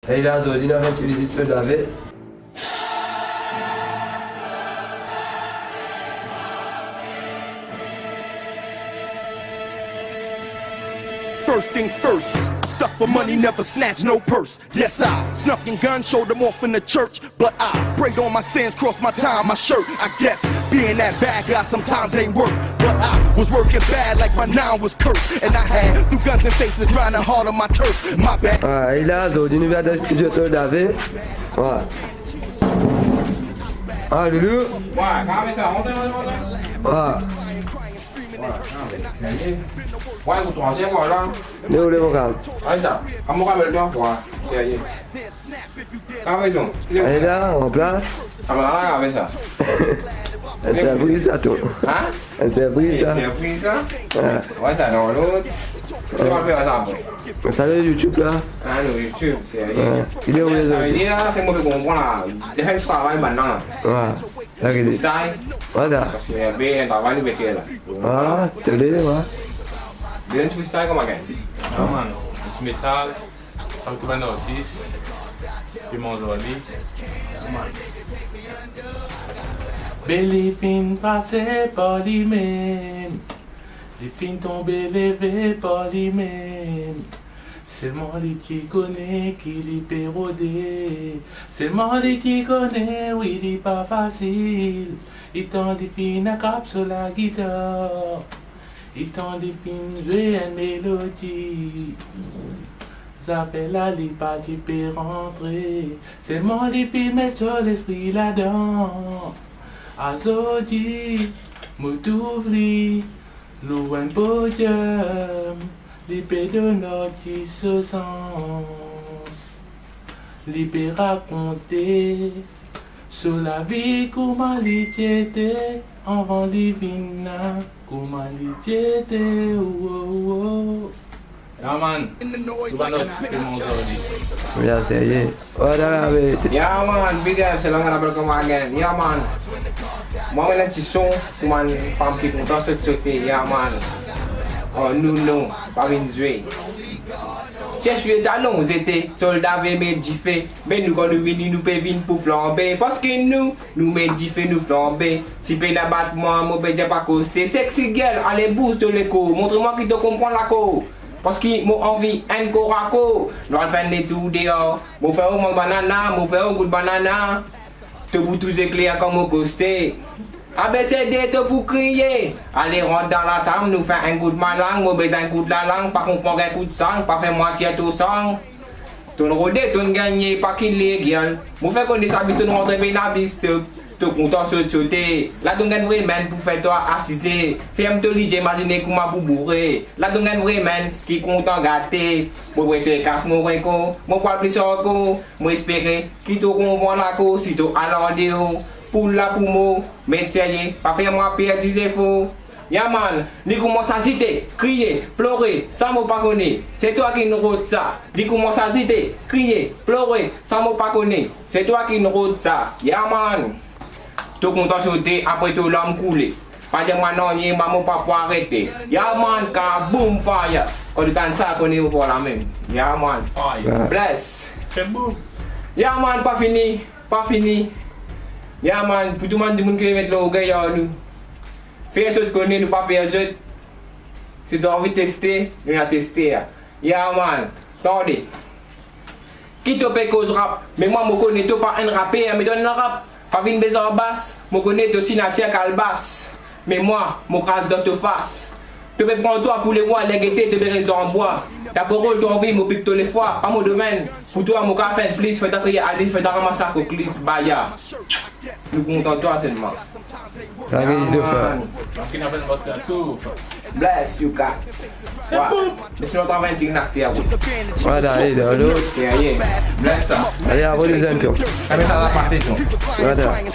Hey là, toi, dis-nous un petit peu de laver. First things first, stuck for money, never snatch no purse. Yes, I snuck in guns, showed them off in the church. But I prayed on my sins, crossed my time, my shirt. I guess being that bad guy sometimes ain't work. But I was working bad like my nine was cursed. And I had two guns in faces, grinding hard on my turf. My back. Hey là, toi, dis-nous un petit peu de laver. Ouais. Ah, Loulou. Ouais, calme ça, monte. Ouais. Ouais, vous trouvez quoi là? Ne voulez pas calme. Ouais, ça. À mon cabel, toi? Ouais, c'est allé. Calme donc. Hey là, en place. Ah, bah là, avec ça. Elle s'est pris ça, toi. Hein? Elle s'est pris ça. Tu as pris ça? Ouais. Ouais, t'as dans l'autre. Tu vas faire ça après. Ça le YouTube là. Ah, le YouTube, c'est allé. Il est où les Ça veut autres? dire, c'est moi qui comprends là. Déjà, je travaille maintenant. Ouais. Là, qu'il est. Style. Voilà. Parce qu'il y a bien, travail, il est là. Ah, c'est lui, ouais. Bien, tu freestyle comme un gars. Ah man, petit message, comme tout un artiste, puis mon joli. Belle fin passée par lui-même, les fins tombées levées par lui-même. Seulement les qui connaît qui les pérodé. Seulement les qui connaît, oui, il est pas facile. Il tend des fins à cap sur la guitare. Il tend des fins jouer une mélodie. Ça fait la lipa, tu peux rentrer. Seulement les filles mettent sur l'esprit là-dedans. Azodi, Moutouvli, loin podium. L'épée de notre sens, l'épée raconter sur la vie comment l'était avant l'ivina, comment l'était, oh oh oh. Yeah man, tu vas nous expliquer mon joli. Bien, c'est y. Voilà, mais. Yeah man, big up, c'est l'angle d'appel comme again. Yeah man. Moi, j'ai un petit son, c'est une femme qui est contente de sauter. Yeah man. Oh non, pas une jouer. Cherche talons, nous étions soldats avec mes diffés. Mais nous, quand nous venons, nous pouvons venir pour flamber. Parce que nous mettons diffés, nous flamber. Si vous avez un battement, nous ne pouvons pas coster. Sexy girl, allez, boost sur l'écho. Montre-moi qui te comprend la co. Parce que j'ai envie un coraco. Nous allons faire des tours dehors. Nous faisons un banana, nous faisons un goût de banana. Te bout tous éclairs comme au costé. ABCD te pour crier. Allez, rentre dans la salle, nous fait un coup de ma langue, mauvais un coup de la langue, pas comprendre un coup de sang, pas faire moitié tout sang. Ton rodé, ton gagné, pas qu'il est gueule. Vous faites qu'on est habitué de rentrer bien la piste. Te content de sauter. Là, donc, un vrai man pour faire toi assister. Ferme te lit, j'imagine comment vous bourrer. Là, donc, un vrai man qui content gâter. Moi, c'est casse mon réco. Moi, pas plus sur co. Moi, espérer. Qui te comprend la cause, si tu as l'ordéo. Pour la pour moi, mais sérieux, pas faire moi pire du défaut. Ya man, il commence à citer, crier, pleurer, ça m'a pas connaît. C'est toi qui nous rôde ça. Il commence à citer, crier, pleurer, ça m'a pas connaît. C'est toi qui nous rôde ça. Ya man, tout content sauter, après tout l'homme coulé. Pas dire moi non, il m'a pas pour arrêter. Ya man, car boom fire. Quand tu t'en ça, qu'on est pour la même. Ya man, bless. C'est beau. Ya man, pas fini, pas fini. Yeah man, pour tout le monde qui met le gars, nous. Fais ce que connaît, nous pas faire ce. Si tu as envie de tester, nous allons tester. Yeah man, attendez. Qui te paie cause rap? Mais moi, je connais pas un rappeur, mais donne le rap. Pas une baisse en basse, je connais aussi Natia Calbas. Mais moi, je crase dans ta face. Tu peux prendre toi pour les voir, les guetter, tu peux rester en bois. Ta parole, tu as envie, je pique tous les fois, pas mon domaine. Pour toi, je vais faire un fliss, fais ta crier Alice, fais ta ramasser la coquelisse, baya. Nous comptons toi seulement. Ça vient de faire. Donc il appelle parce que tout. Bless you, God. C'est beau. Mais sinon, tu as 20 nasty à vous. Voilà, allez, là, l'autre. Yeah, yeah. Bless ça. Allez, à vous les amis. Comment ça va passer, toi? Voilà. Allez.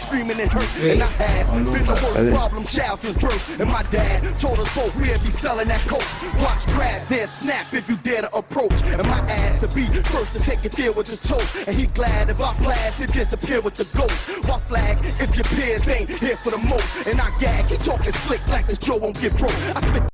And my dad told us both we'd be selling that coke. Watch crabs, then snap if you dare to approach. And my ass to be first to take it there with the toast. And he's glad if I blast it disappear with the ghost. Why flag if your peers ain't here for the most? And I gag, he talking slick like this Joe won't get broke. I spit